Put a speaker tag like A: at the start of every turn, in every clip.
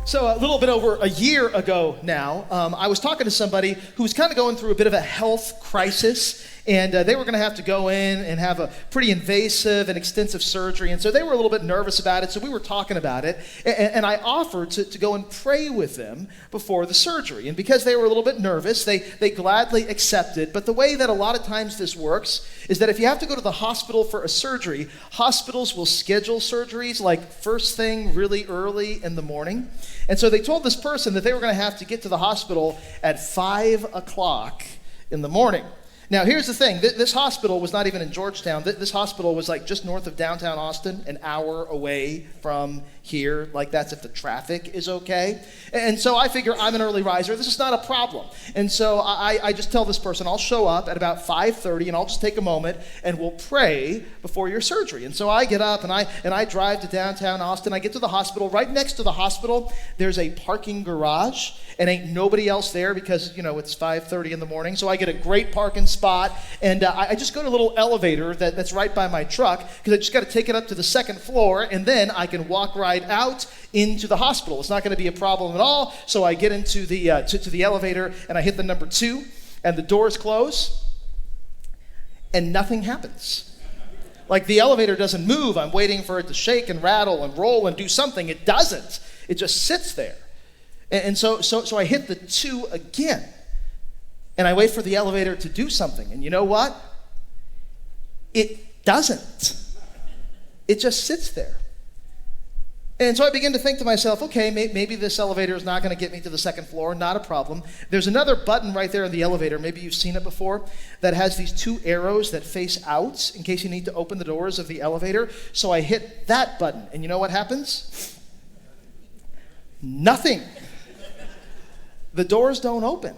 A: So a little bit over a year ago now, I was talking to somebody who was kind of going through a bit of a health crisis, and they were going to have to go in and have a pretty invasive and extensive surgery, and so they were a little bit nervous about it, so we were talking about it, and I offered to go and pray with them before the surgery, and because they were a little bit nervous, they gladly accepted. But the way that a lot of times this works is that if you have to go to the hospital for a surgery, hospitals will schedule surgeries like first thing really early in the morning. And so they told this person that they were going to have to get to the hospital at 5 o'clock in the morning. Now, here's the thing. This hospital was not even in Georgetown. This hospital was like just north of downtown Austin, an hour away from here. Like, that's if the traffic is okay. And so I figure I'm an early riser. This is not a problem. And so I just tell this person, I'll show up at about 5:30, and I'll just take a moment, and we'll pray before your surgery. And so I get up, and I drive to downtown Austin. I get to the hospital. Right next to the hospital, there's a parking garage, and ain't nobody else there because, it's 5:30 in the morning. So I get a great parking spot, and I just go to a little elevator that's right by my truck because I just got to take it up to the second floor, and then I can walk right out into the hospital. It's not going to be a problem at all. So I get into the to the elevator, and I hit the number 2, and the doors close, and nothing happens. Like, the elevator doesn't move. I'm waiting for it to shake and rattle and roll and do something. It doesn't. It just sits there. And so I hit the 2 again, and I wait for the elevator to do something. And you know what? It doesn't. It just sits there. And so I begin to think to myself, okay, maybe this elevator is not going to get me to the second floor. Not a problem. There's another button right there in the elevator, maybe you've seen it before, that has these 2 arrows that face out in case you need to open the doors of the elevator. So I hit that button, and you know what happens? Nothing. The doors don't open.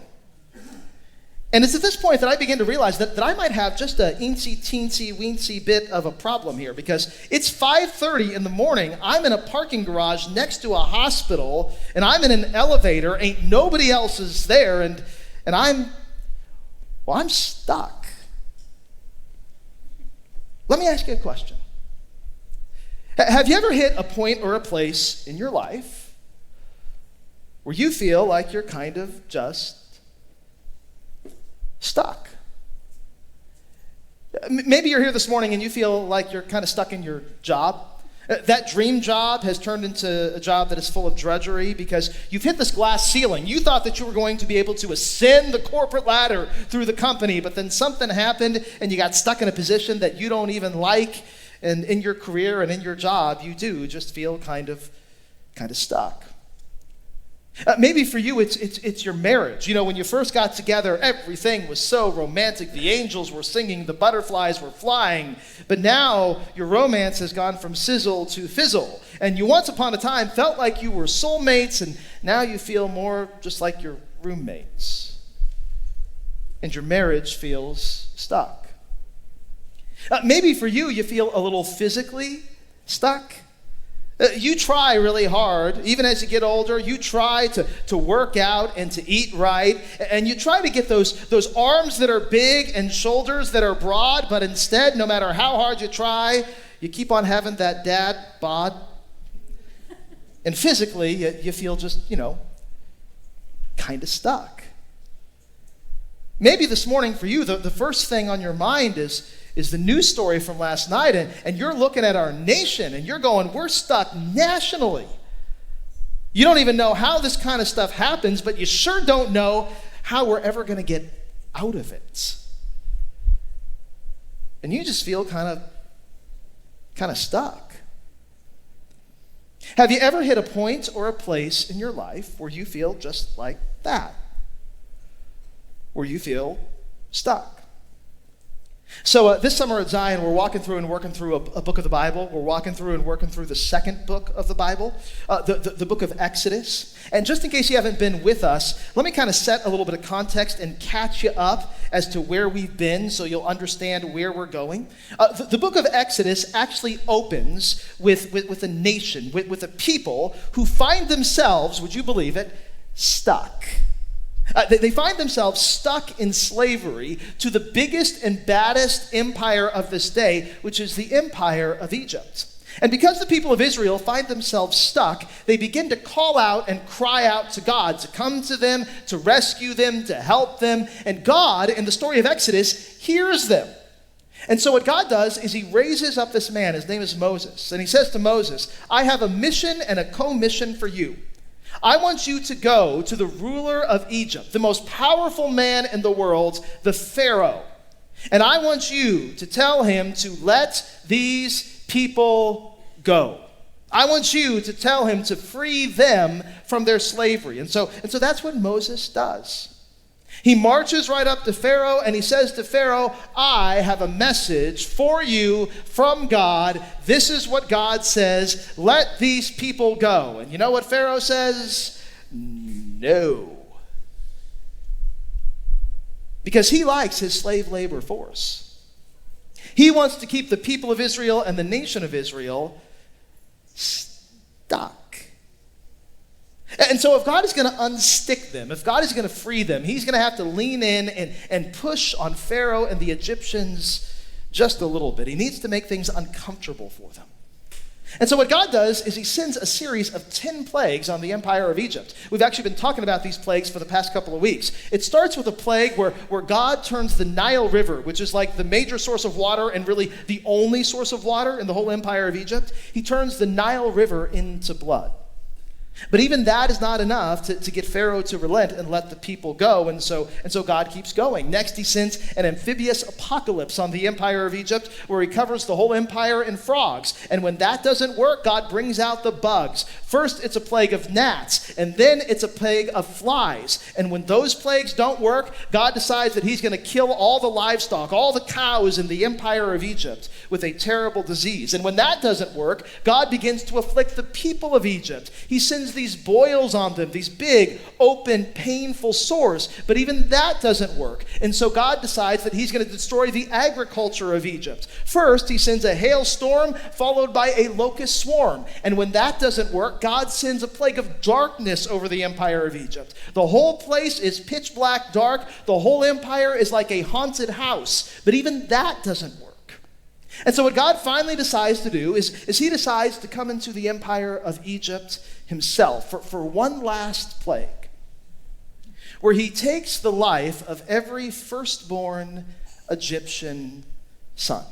A: And it's at this point that I begin to realize that I might have just a eensy-teensy-weensy bit of a problem here, because it's 5:30 in the morning. I'm in a parking garage next to a hospital, and I'm in an elevator. Ain't nobody else is there, and I'm stuck. Let me ask you a question. Have you ever hit a point or a place in your life where you feel like you're kind of just stuck? Maybe you're here this morning and you feel like you're kind of stuck in your job. That dream job has turned into a job that is full of drudgery because you've hit this glass ceiling. You thought that you were going to be able to ascend the corporate ladder through the company, but then something happened and you got stuck in a position that you don't even like. And in your career and in your job, you do just feel kind of stuck. Maybe for you, it's your marriage. When you first got together, everything was so romantic. The angels were singing, the butterflies were flying. But now your romance has gone from sizzle to fizzle. And you once upon a time felt like you were soulmates, and now you feel more just like your roommates. And your marriage feels stuck. Maybe for you, you feel a little physically stuck. You try really hard, even as you get older, you try to work out and to eat right, and you try to get those arms that are big and shoulders that are broad, but instead, no matter how hard you try, you keep on having that dad bod. And physically, you feel just, kind of stuck. Maybe this morning for you, the first thing on your mind is the news story from last night, and you're looking at our nation, and you're going, we're stuck nationally. You don't even know how this kind of stuff happens, but you sure don't know how we're ever going to get out of it. And you just feel kind of stuck. Have you ever hit a point or a place in your life where you feel just like that? Where you feel stuck? So this summer at Zion, we're walking through and working through a book of the Bible. We're walking through and working through the second book of the Bible, the book of Exodus. And just in case you haven't been with us, let me kind of set a little bit of context and catch you up as to where we've been so you'll understand where we're going. The book of Exodus actually opens with a nation, with a people who find themselves, would you believe it, stuck. They find themselves stuck in slavery to the biggest and baddest empire of this day, which is the empire of Egypt. And because the people of Israel find themselves stuck, they begin to call out and cry out to God to come to them, to rescue them, to help them. And God, in the story of Exodus, hears them. And so what God does is he raises up this man. His name is Moses. And he says to Moses, I have a mission and a commission for you. I want you to go to the ruler of Egypt, the most powerful man in the world, the Pharaoh. And I want you to tell him to let these people go. I want you to tell him to free them from their slavery. And so that's what Moses does. He marches right up to Pharaoh and he says to Pharaoh, I have a message for you from God. This is what God says. Let these people go. And you know what Pharaoh says? No. Because he likes his slave labor force. He wants to keep the people of Israel and the nation of Israel stuck. And so if God is going to unstick them, if God is going to free them, he's going to have to lean in and push on Pharaoh and the Egyptians just a little bit. He needs to make things uncomfortable for them. And so what God does is he sends a series of 10 plagues on the empire of Egypt. We've actually been talking about these plagues for the past couple of weeks. It starts with a plague where God turns the Nile River, which is like the major source of water and really the only source of water in the whole empire of Egypt. He turns the Nile River into blood. But even that is not enough to get Pharaoh to relent and let the people go. And so God keeps going. Next, he sends an amphibious apocalypse on the empire of Egypt where he covers the whole empire in frogs. And when that doesn't work, God brings out the bugs. First, it's a plague of gnats, and then it's a plague of flies. And when those plagues don't work, God decides that he's going to kill all the livestock, all the cows in the empire of Egypt with a terrible disease. And when that doesn't work, God begins to afflict the people of Egypt. He sends these boils on them, these big, open, painful sores. But even that doesn't work. And so God decides that he's going to destroy the agriculture of Egypt. First, he sends a hailstorm followed by a locust swarm. And when that doesn't work, God sends a plague of darkness over the empire of Egypt. The whole place is pitch black dark. The whole empire is like a haunted house. But even that doesn't work. And so what God finally decides to do is he decides to come into the empire of Egypt himself for one last plague, where he takes the life of every firstborn Egyptian son,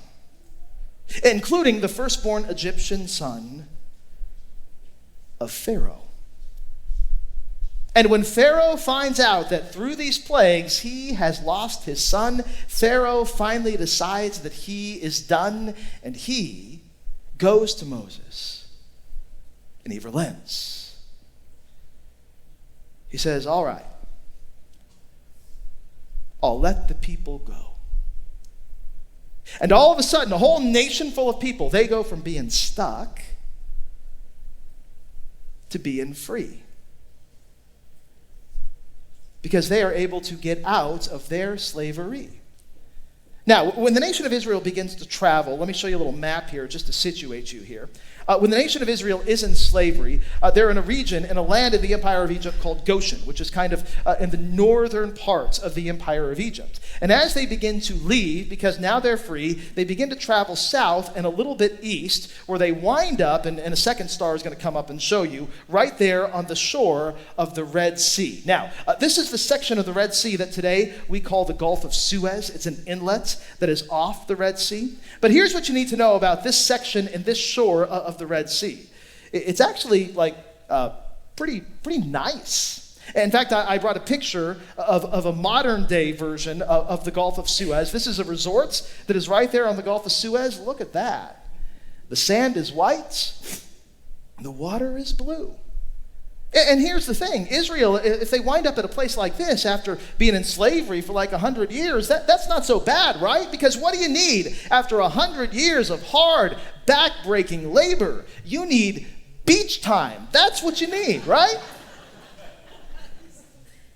A: including the firstborn Egyptian son of Pharaoh. And when Pharaoh finds out that through these plagues he has lost his son, Pharaoh finally decides that he is done, and he goes to Moses and he relents. He says, all right, I'll let the people go. And all of a sudden, a whole nation full of people, they go from being stuck to being free. Because they are able to get out of their slavery. Now, when the nation of Israel begins to travel, let me show you a little map here just to situate you here. When the nation of Israel is in slavery, they're in a region, in a land in the empire of Egypt called Goshen, which is kind of in the northern parts of the empire of Egypt. And as they begin to leave, because now they're free, they begin to travel south and a little bit east, where they wind up, and a second star is going to come up and show you, right there on the shore of the Red Sea. Now, this is the section of the Red Sea that today we call the Gulf of Suez. It's an inlet that is off the Red Sea. But here's what you need to know about this section and this shore of the Red Sea. It's actually like pretty nice. In fact, I brought a picture of a modern day version of the Gulf of Suez. This is a resort that is right there on the Gulf of Suez. Look at that. The sand is white. The water is blue. And here's the thing, Israel, if they wind up at a place like this after being in slavery for like 100 years, that's not so bad, right? Because what do you need after 100 years of hard, back-breaking labor? You need beach time. That's what you need, right?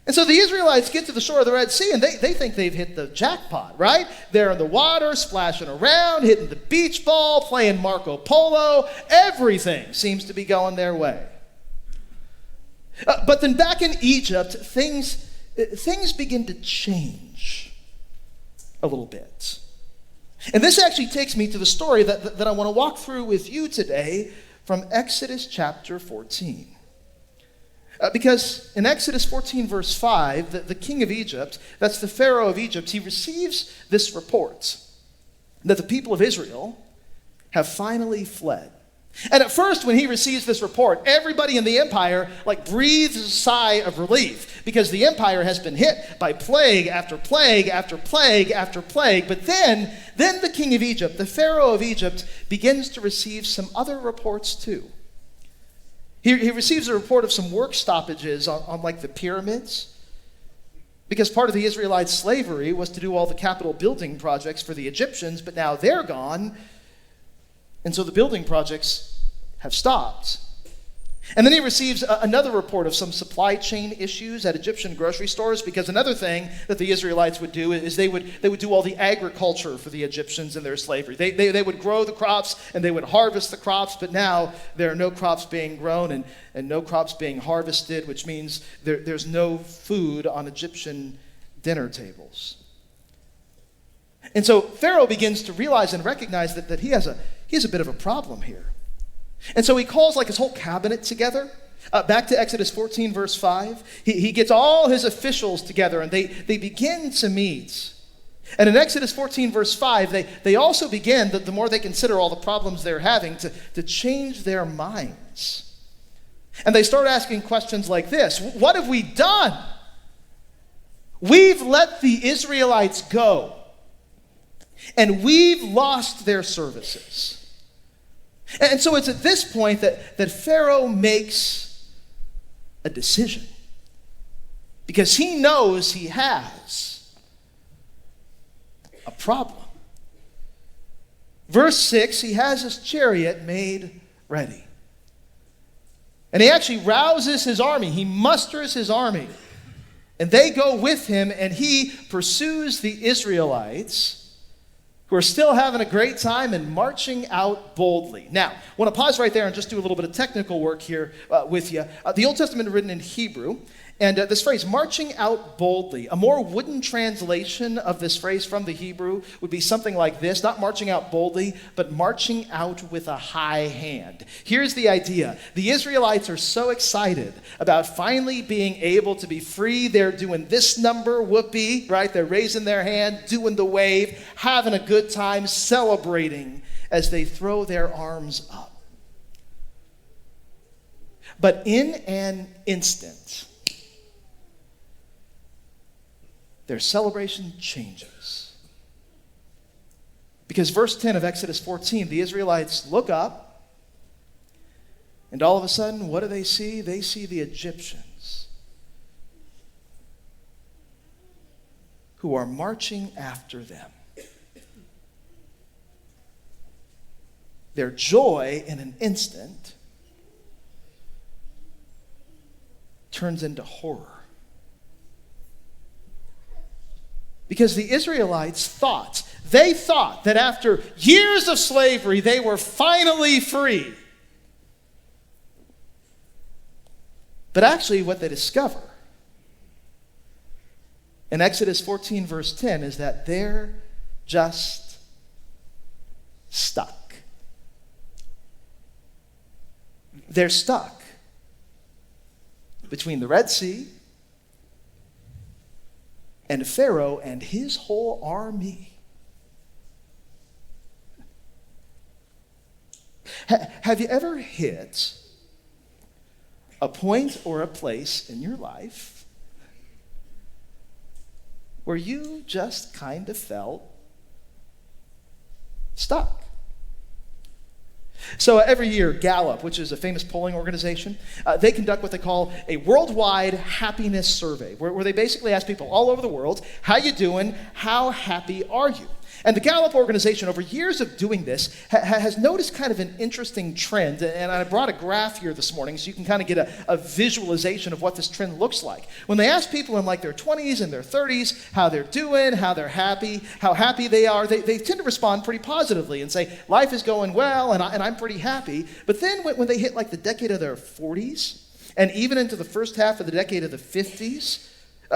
A: And so the Israelites get to the shore of the Red Sea, and they think they've hit the jackpot, right? They're in the water, splashing around, hitting the beach ball, playing Marco Polo. Everything seems to be going their way. But then back in Egypt, things begin to change a little bit. And this actually takes me to the story that I want to walk through with you today from Exodus chapter 14. Because in Exodus 14, verse 5, the king of Egypt, that's the Pharaoh of Egypt, he receives this report that the people of Israel have finally fled. And at first, when he receives this report, everybody in the empire breathes a sigh of relief because the empire has been hit by plague after plague after plague after plague. But then the king of Egypt, the Pharaoh of Egypt, begins to receive some other reports too. He receives a report of some work stoppages on the pyramids, because part of the Israelite slavery was to do all the capital building projects for the Egyptians, but now they're gone. And so the building projects have stopped. And then he receives another report of some supply chain issues at Egyptian grocery stores, because another thing that the Israelites would do is they would do all the agriculture for the Egyptians in their slavery. They would grow the crops and they would harvest the crops, but now there are no crops being grown and no crops being harvested, which means there's no food on Egyptian dinner tables. And so Pharaoh begins to realize and recognize that he has a bit of a problem here. And so he calls his whole cabinet together. Back to Exodus 14, verse 5. He gets all his officials together and they begin to meet. And in Exodus 14, verse 5, they also begin, the more they consider all the problems they're having, to change their minds. And they start asking questions like this: what have we done? We've let the Israelites go, and we've lost their services. And so it's at this point that Pharaoh makes a decision, because he knows he has a problem. Verse 6, he has his chariot made ready. And he actually rouses his army. He musters his army. And they go with him, and he pursues the Israelites, who are still having a great time and marching out boldly. Now, I want to pause right there and just do a little bit of technical work here with you. The Old Testament is written in Hebrew, and this phrase, marching out boldly, a more wooden translation of this phrase from the Hebrew would be something like this: not marching out boldly, but marching out with a high hand. Here's the idea. The Israelites are so excited about finally being able to be free. They're doing this number, whoopee, right? They're raising their hand, doing the wave, having a good time, celebrating as they throw their arms up. But in an instant, their celebration changes. Because verse 10 of Exodus 14, the Israelites look up, and all of a sudden, what do they see? They see the Egyptians who are marching after them. Their joy in an instant turns into horror. Because the Israelites thought that after years of slavery, they were finally free. But actually, what they discover in Exodus 14, verse 10, is that they're just stuck. They're stuck between the Red Sea and Pharaoh and his whole army. Have you ever hit a point or a place in your life where you just kind of felt stuck? So every year, Gallup, which is a famous polling organization, they conduct what they call a worldwide happiness survey, where they basically ask people all over the world, how you doing? How happy are you? And the Gallup organization, over years of doing this, has noticed kind of an interesting trend. And I brought a graph here this morning so you can kind of get a visualization of what this trend looks like. When they ask people in their 20s and their 30s how they're doing, how they're happy, how happy they are, they tend to respond pretty positively and say, life is going well and I'm pretty happy. But then when they hit the decade of their 40s and even into the first half of the decade of the 50s,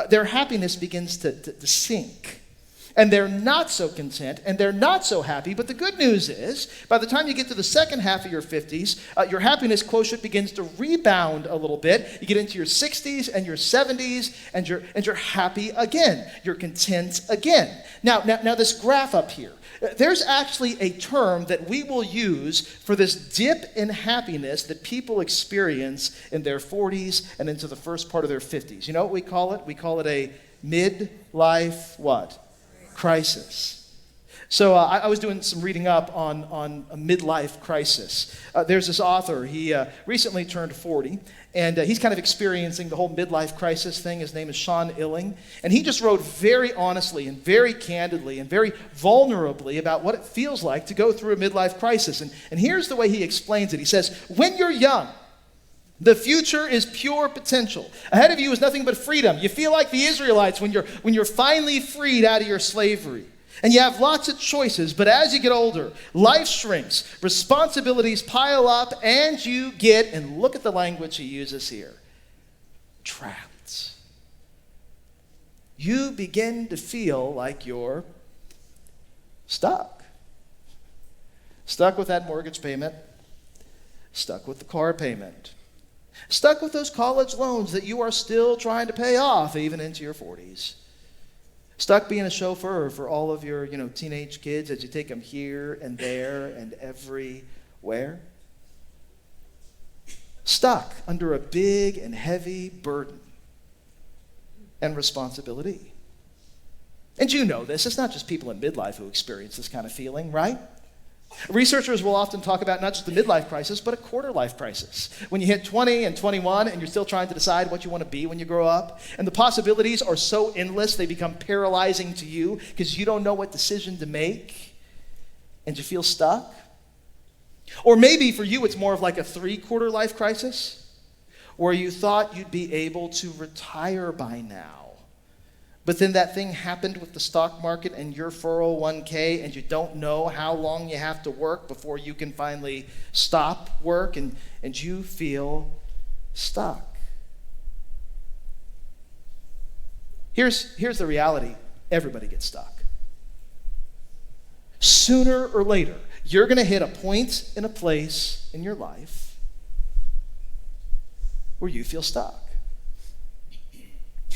A: their happiness begins to sink. and they're not so content, and they're not so happy. But the good news is, by the time you get to the second half of your 50s, your happiness quotient begins to rebound a little bit. You get into your 60s and your 70s, and you're happy again. You're content again. Now this graph up here, there's actually a term that we will use for this dip in happiness that people experience in their 40s and into the first part of their 50s. You know what we call it? We call it a midlife what? Crisis. So I was doing some reading up on a midlife crisis. There's this author. He recently turned 40, and he's kind of experiencing the whole midlife crisis thing. His name is Sean Illing, and he just wrote very honestly and very candidly and very vulnerably about what it feels like to go through a midlife crisis. And here's the way he explains it. He says, when you're young, the future is pure potential. Ahead of you is nothing but freedom. You feel like the Israelites when you're finally freed out of your slavery. And you have lots of choices, but as you get older, life shrinks, responsibilities pile up, and you get, and look at the language he uses here, trapped. You begin to feel like you're stuck. Stuck with that mortgage payment, stuck with the car payment, stuck with those college loans that you are still trying to pay off even into your 40s. Stuck being a chauffeur for all of your, teenage kids as you take them here and there and everywhere. Stuck under a big and heavy burden and responsibility. And you know this. It's not just people in midlife who experience this kind of feeling, right? Researchers will often talk about not just the midlife crisis, but a quarter life crisis. When you hit 20 and 21 and you're still trying to decide what you want to be when you grow up, and the possibilities are so endless they become paralyzing to you because you don't know what decision to make, and you feel stuck. Or maybe for you it's more of like a 3/4 life crisis, where you thought you'd be able to retire by now. But then that thing happened with the stock market and your 401k, and you don't know how long you have to work before you can finally stop work, and you feel stuck. Here's the reality. Everybody gets stuck. Sooner or later, you're going to hit a point in a place in your life where you feel stuck.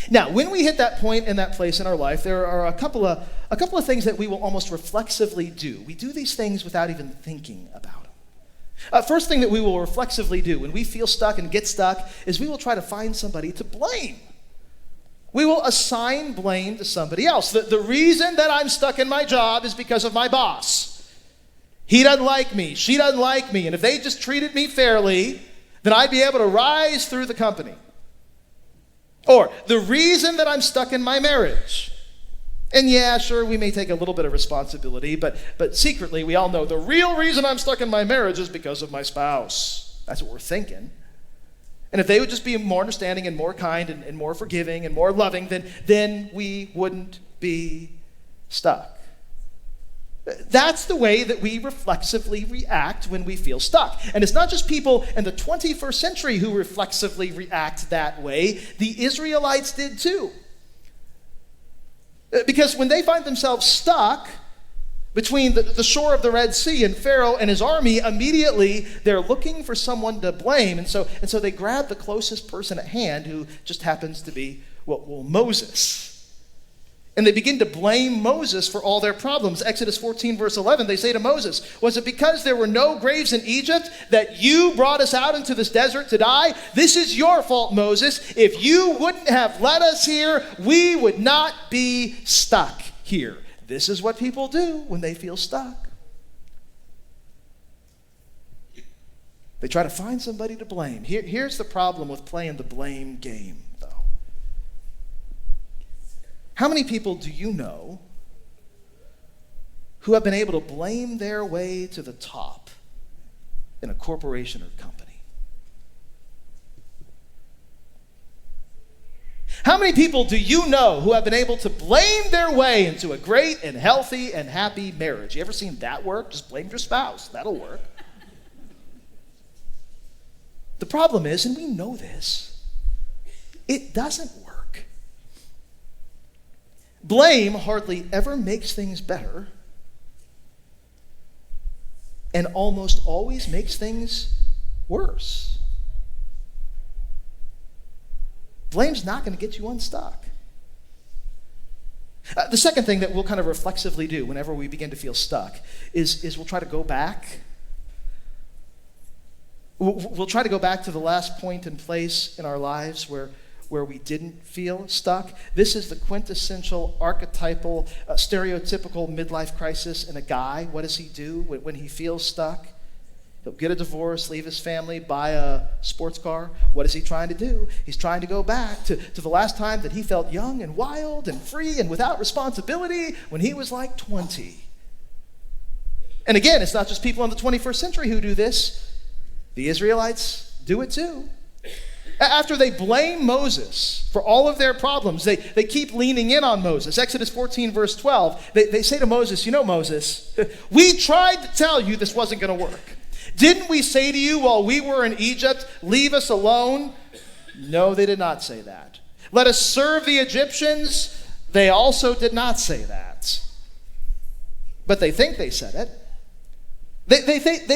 A: Now, when we hit that point in that place in our life, there are a couple of things that we will almost reflexively do. We do these things without even thinking about them. First thing that we will reflexively do when we feel stuck and get stuck is we will try to find somebody to blame. We will assign blame to somebody else. The reason that I'm stuck in my job is because of my boss. He doesn't like me. She doesn't like me. And if they just treated me fairly, then I'd be able to rise through the company. Or the reason that I'm stuck in my marriage. And yeah, sure, we may take a little bit of responsibility, but secretly we all know the real reason I'm stuck in my marriage is because of my spouse. That's what we're thinking. And if they would just be more understanding and more kind and more forgiving and more loving, then we wouldn't be stuck. That's the way that we reflexively react when we feel stuck. And it's not just people in the 21st century who reflexively react that way. The Israelites did too. Because when they find themselves stuck between the shore of the Red Sea and Pharaoh and his army, immediately they're looking for someone to blame. And so they grab the closest person at hand, who just happens to be, Moses. And they begin to blame Moses for all their problems. Exodus 14, verse 11, they say to Moses, was it because there were no graves in Egypt that you brought us out into this desert to die? This is your fault, Moses. If you wouldn't have led us here, we would not be stuck here. This is what people do when they feel stuck. They try to find somebody to blame. Here's the problem with playing the blame game, though. How many people do you know who have been able to blame their way to the top in a corporation or company? How many people do you know who have been able to blame their way into a great and healthy and happy marriage? You ever seen that work? Just blame your spouse. That'll work. The problem is, and we know this, it doesn't work. Blame hardly ever makes things better and almost always makes things worse. Blame's not going to get you unstuck. The second thing that we'll kind of reflexively do whenever we begin to feel stuck is we'll try to go back. We'll try to go back to the last point and place in our lives where we didn't feel stuck. This is the quintessential, archetypal, stereotypical midlife crisis in a guy. What does he do when he feels stuck? He'll get a divorce, leave his family, buy a sports car. What is he trying to do? He's trying to go back to the last time that he felt young and wild and free and without responsibility when he was like 20. And again, it's not just people in the 21st century who do this. The Israelites do it too. After they blame Moses for all of their problems, they keep leaning in on Moses. Exodus 14, verse 12, they say to Moses, you know, Moses, we tried to tell you this wasn't going to work. Didn't we say to you while we were in Egypt, leave us alone? No, they did not say that. Let us serve the Egyptians. They also did not say that. But they think they said it. They think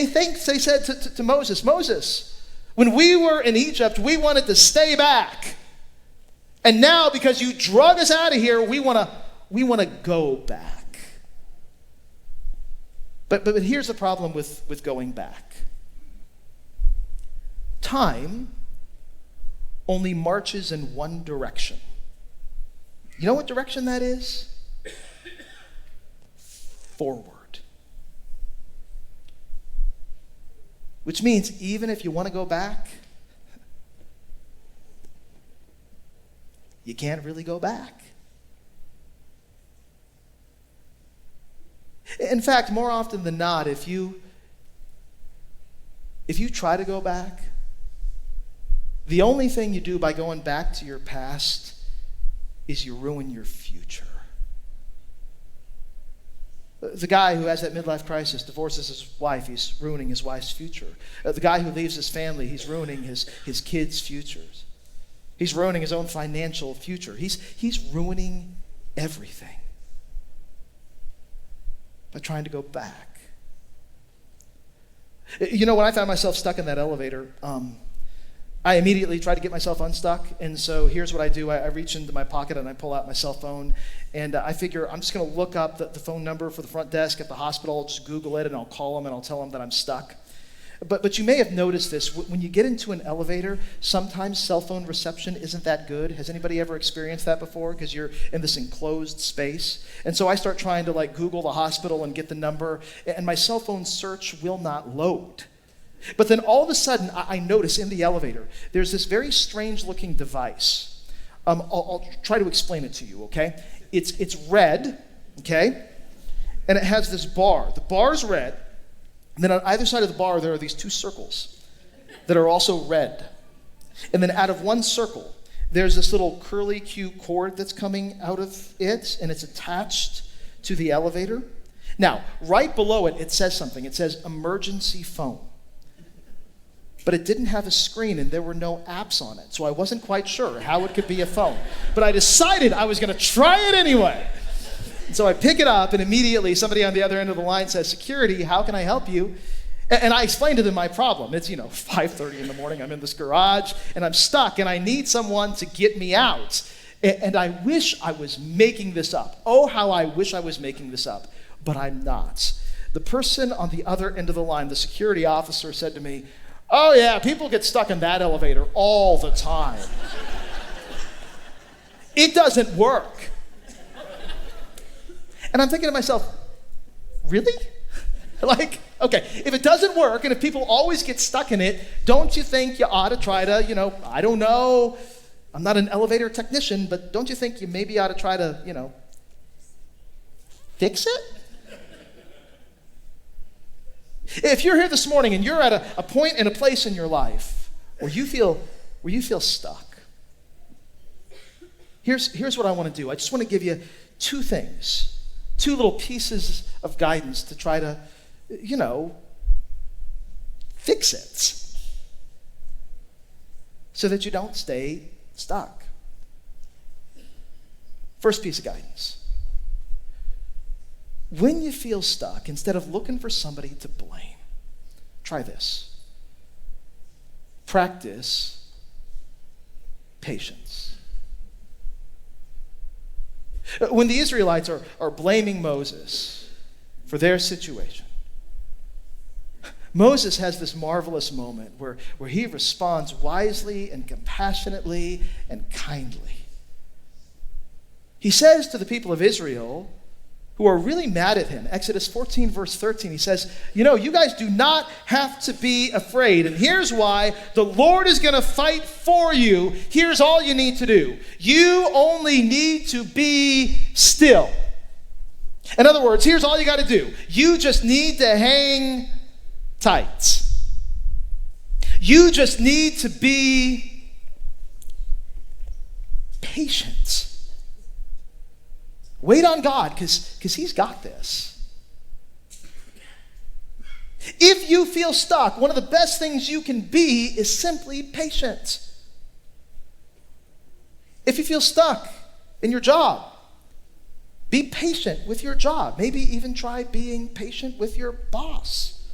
A: they said to Moses, Moses, when we were in Egypt, we wanted to stay back. And now, because you drug us out of here, we want to go back. But here's the problem with going back. Time only marches in one direction. You know what direction that is? Forward. Which means even if you want to go back, you can't really go back. In fact, more often than not, if you try to go back, the only thing you do by going back to your past is you ruin your future. The guy who has that midlife crisis divorces his wife, he's ruining his wife's future. The guy who leaves his family, he's ruining his kids' futures. He's ruining his own financial future. He's ruining everything by trying to go back. You know, when I found myself stuck in that elevator, I immediately tried to get myself unstuck. And so here's what I do. I reach into my pocket and I pull out my cell phone. And I figure I'm just going to look up the phone number for the front desk at the hospital. I'll just Google it and I'll call them and I'll tell them that I'm stuck. But you may have noticed this. When you get into an elevator, sometimes cell phone reception isn't that good. Has anybody ever experienced that before? Because you're in this enclosed space. And so I start trying to Google the hospital and get the number. And my cell phone search will not load. But then all of a sudden, I notice in the elevator, there's this very strange looking device. I'll try to explain it to you, okay? It's red, okay? And it has this bar. The bar's red. And then on either side of the bar, there are these two circles that are also red. And then out of one circle, there's this little curly Q cord that's coming out of it, and it's attached to the elevator. Now, right below it, it says something. It says emergency phone. But it didn't have a screen and there were no apps on it. So I wasn't quite sure how it could be a phone. But I decided I was going to try it anyway. And so I pick it up and immediately somebody on the other end of the line says, "Security, how can I help you?" And I explained to them my problem. It's, 5:30 in the morning. I'm in this garage and I'm stuck and I need someone to get me out. And I wish I was making this up. Oh, how I wish I was making this up. But I'm not. The person on the other end of the line, the security officer, said to me, "Oh yeah, people get stuck in that elevator all the time. It doesn't work." And I'm thinking to myself, really? Okay, if it doesn't work and if people always get stuck in it, don't you think you ought to try to, I don't know, I'm not an elevator technician, but don't you think you maybe ought to try to, fix it? If you're here this morning and you're at a point and a place in your life where you feel stuck, here's what I want to do. I just want to give you two things, two little pieces of guidance to try to, fix it so that you don't stay stuck. First piece of guidance. when you feel stuck, instead of looking for somebody to blame, try this. Practice patience. When the Israelites are blaming Moses for their situation, Moses has this marvelous moment where he responds wisely and compassionately and kindly. He says to the people of Israel, who are really mad at him, Exodus 14, verse 13, he says, you guys do not have to be afraid. And here's why. The Lord is going to fight for you. Here's all you need to do. You only need to be still. In other words, here's all you got to do. You just need to hang tight. You just need to be patient. Wait on God, because he's got this. If you feel stuck, one of the best things you can be is simply patient. If you feel stuck in your job, be patient with your job. Maybe even try being patient with your boss.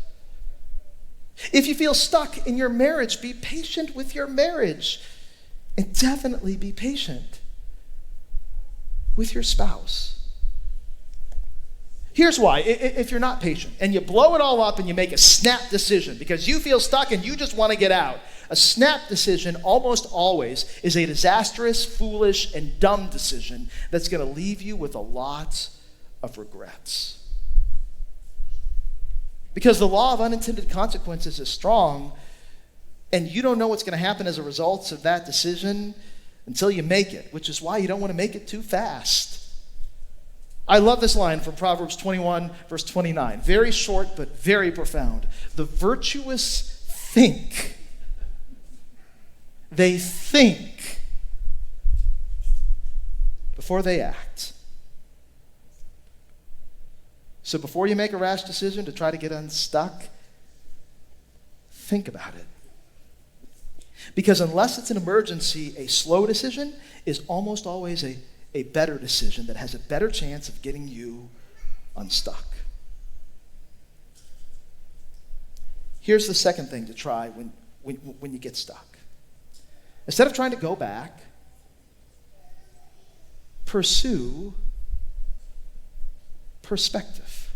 A: If you feel stuck in your marriage, be patient with your marriage. And definitely be patient with your spouse. Here's why. If you're not patient and you blow it all up and you make a snap decision because you feel stuck and you just want to get out, a snap decision almost always is a disastrous, foolish, and dumb decision that's going to leave you with a lot of regrets. Because the law of unintended consequences is strong, and you don't know what's going to happen as a result of that decision until you make it, which is why you don't want to make it too fast. I love this line from Proverbs 21, verse 29. Very short, but very profound. The virtuous think. They think before they act. So before you make a rash decision to try to get unstuck, think about it. Because unless it's an emergency, a slow decision is almost always a better decision that has a better chance of getting you unstuck. Here's the second thing to try when you get stuck. Instead of trying to go back, pursue perspective.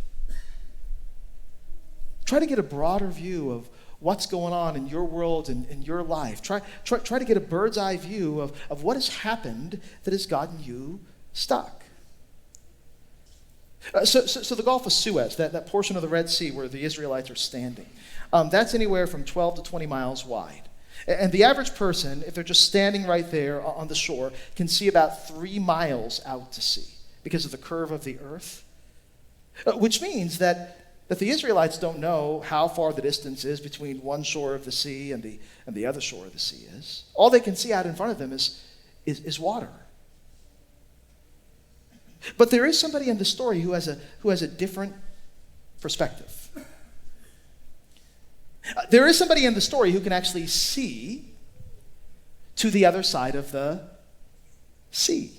A: Try to get a broader view of what's going on in your world and in your life. Try to get a bird's eye view of what has happened that has gotten you stuck. So the Gulf of Suez, that portion of the Red Sea where the Israelites are standing, that's anywhere from 12 to 20 miles wide. And the average person, if they're just standing right there on the shore, can see about 3 miles out to sea because of the curve of the earth. Which means that the Israelites don't know how far the distance is between one shore of the sea and the other shore of the sea is. All they can see out in front of them is water. But there is somebody in the story who has a different perspective. There is somebody in the story who can actually see to the other side of the sea.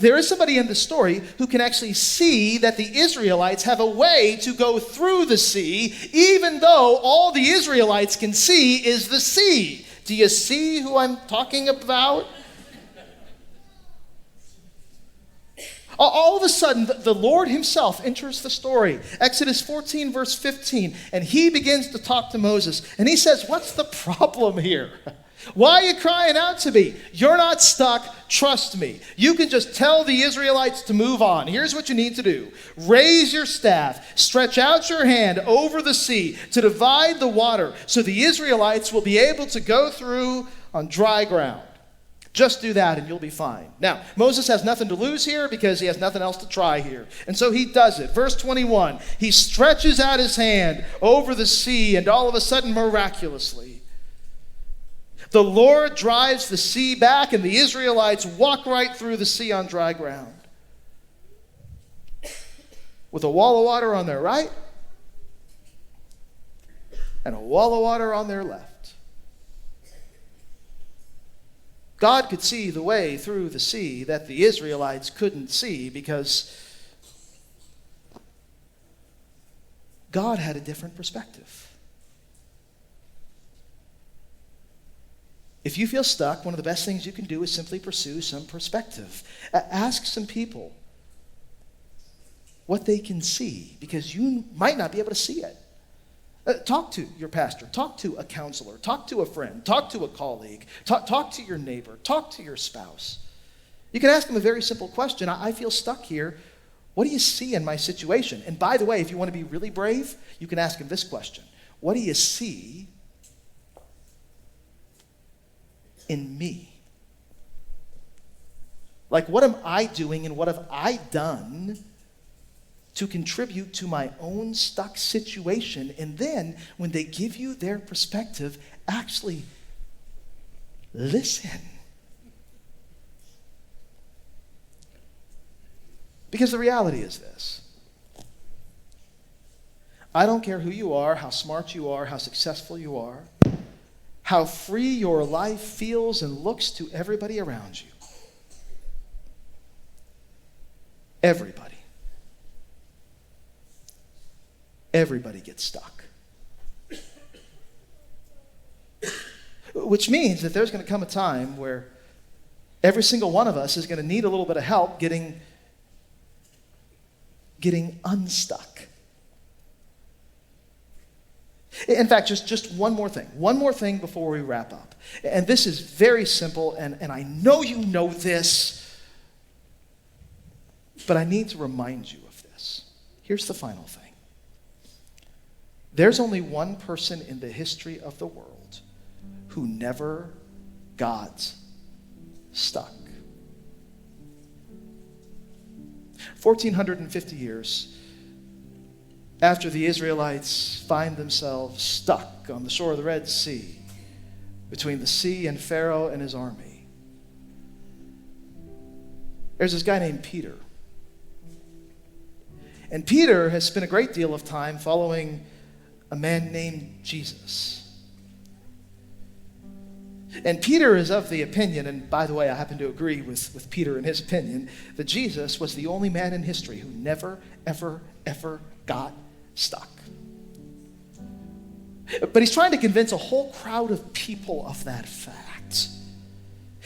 A: There is somebody in the story who can actually see that the Israelites have a way to go through the sea, even though all the Israelites can see is the sea. Do you see who I'm talking about? All of a sudden, the Lord himself enters the story. Exodus 14, verse 15. And he begins to talk to Moses. And he says, what's the problem here? Why are you crying out to me? You're not stuck. Trust me. You can just tell the Israelites to move on. Here's what you need to do. Raise your staff. Stretch out your hand over the sea to divide the water so the Israelites will be able to go through on dry ground. Just do that and you'll be fine. Now, Moses has nothing to lose here because he has nothing else to try here. And so he does it. Verse 21, he stretches out his hand over the sea, and all of a sudden, miraculously, the Lord drives the sea back and the Israelites walk right through the sea on dry ground. With a wall of water on their right and a wall of water on their left. God could see the way through the sea that the Israelites couldn't see because God had a different perspective. If you feel stuck, one of the best things you can do is simply pursue some perspective. Ask some people what they can see, because you might not be able to see it. Talk to your pastor. Talk to a counselor. Talk to a friend. Talk to a colleague. Talk to your neighbor. Talk to your spouse. You can ask them a very simple question. I feel stuck here. What do you see in my situation? And by the way, if you want to be really brave, you can ask them this question. What do you see in me? Like, what am I doing and what have I done to contribute to my own stuck situation? And then, when they give you their perspective, actually listen. Because the reality is this. I don't care who you are, how smart you are, how successful you are, how free your life feels and looks to everybody around you. Everybody gets stuck. Which means that there's going to come a time where every single one of us is going to need a little bit of help getting unstuck. In fact, just one more thing before we wrap up. And this is very simple, and I know you know this, but I need to remind you of this. Here's the final thing. There's only one person in the history of the world who never got stuck. 1,450 years after the Israelites find themselves stuck on the shore of the Red Sea, between the sea and Pharaoh and his army, there's this guy named Peter. And Peter has spent a great deal of time following a man named Jesus. And Peter is of the opinion, and by the way, I happen to agree with Peter and his opinion, that Jesus was the only man in history who never, ever, ever got stuck. But he's trying to convince a whole crowd of people of that fact.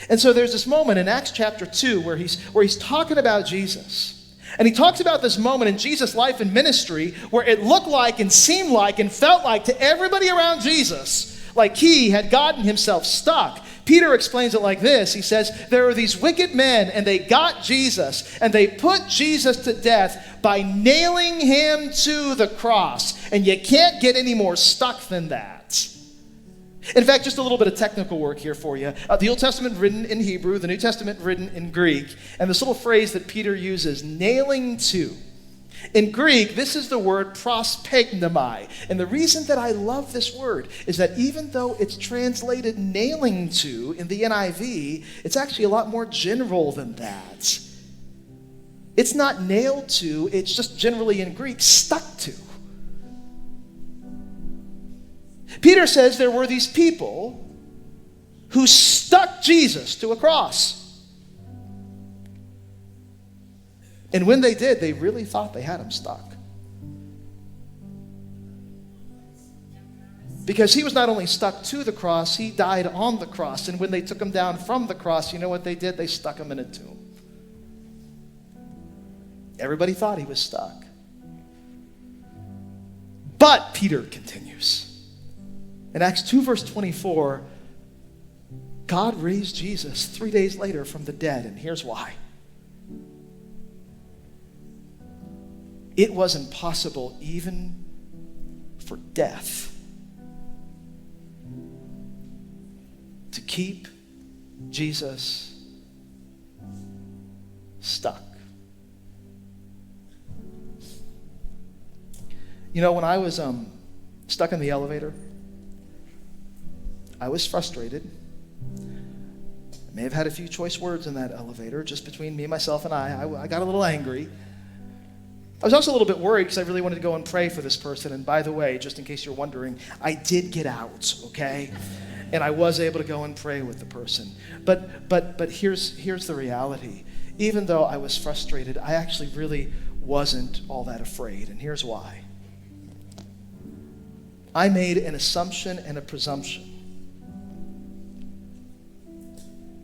A: And so there's this moment in Acts chapter 2 where he's talking about Jesus. And he talks about this moment in Jesus' life and ministry where it looked like and seemed like and felt like to everybody around Jesus like he had gotten himself stuck. Peter explains it like this. He says, there are these wicked men, and they got Jesus, and they put Jesus to death by nailing him to the cross. And you can't get any more stuck than that. In fact, just a little bit of technical work here for you. The Old Testament written in Hebrew, the New Testament written in Greek, and this little phrase that Peter uses, nailing to. In Greek, this is the word prospegnomai. And the reason that I love this word is that even though it's translated nailing to in the NIV, it's actually a lot more general than that. It's not nailed to, it's just generally in Greek, stuck to. Peter says there were these people who stuck Jesus to a cross. And when they did, they really thought they had him stuck. Because he was not only stuck to the cross, he died on the cross. And when they took him down from the cross, you know what they did? They stuck him in a tomb. Everybody thought he was stuck. But Peter continues. In Acts 2 verse 24, God raised Jesus 3 days later from the dead. And here's why. It was impossible even for death to keep Jesus stuck. You know, when I was stuck in the elevator, I was frustrated. I may have had a few choice words in that elevator, just between me, myself, and I got a little angry. I was also a little bit worried because I really wanted to go and pray for this person. And by the way, just in case you're wondering, I did get out, okay? And I was able to go and pray with the person. But here's the reality. Even though I was frustrated, I actually really wasn't all that afraid. And here's why. I made an assumption and a presumption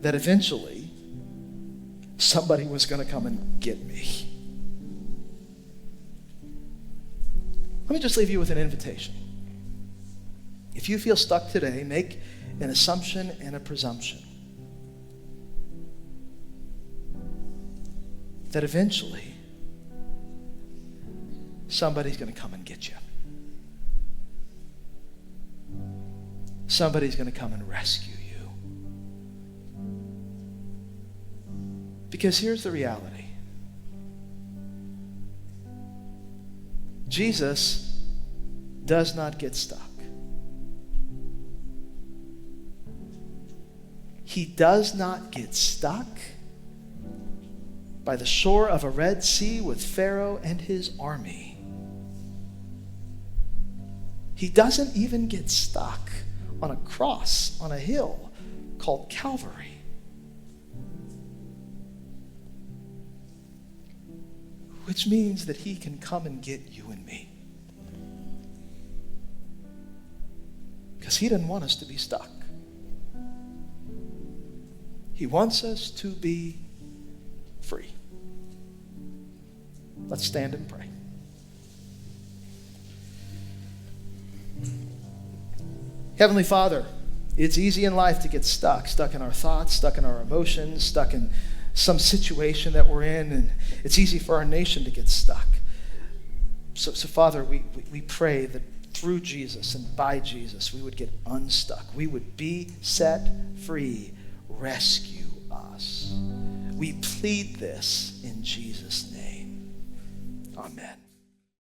A: that eventually somebody was going to come and get me. Let me just leave you with an invitation. If you feel stuck today, make an assumption and a presumption that eventually somebody's going to come and get you. Somebody's going to come and rescue you. Because here's the reality. Jesus does not get stuck. He does not get stuck by the shore of a Red Sea with Pharaoh and his army. He doesn't even get stuck on a cross on a hill called Calvary. Which means that he can come and get you and me. Because he didn't want us to be stuck. He wants us to be free. Let's stand and pray. Heavenly Father, it's easy in life to get stuck in our thoughts, stuck in our emotions, stuck in some situation that we're in, and it's easy for our nation to get stuck. So Father, we pray that through Jesus and by Jesus, we would get unstuck. We would be set free. Rescue us. We plead this in Jesus' name. Amen.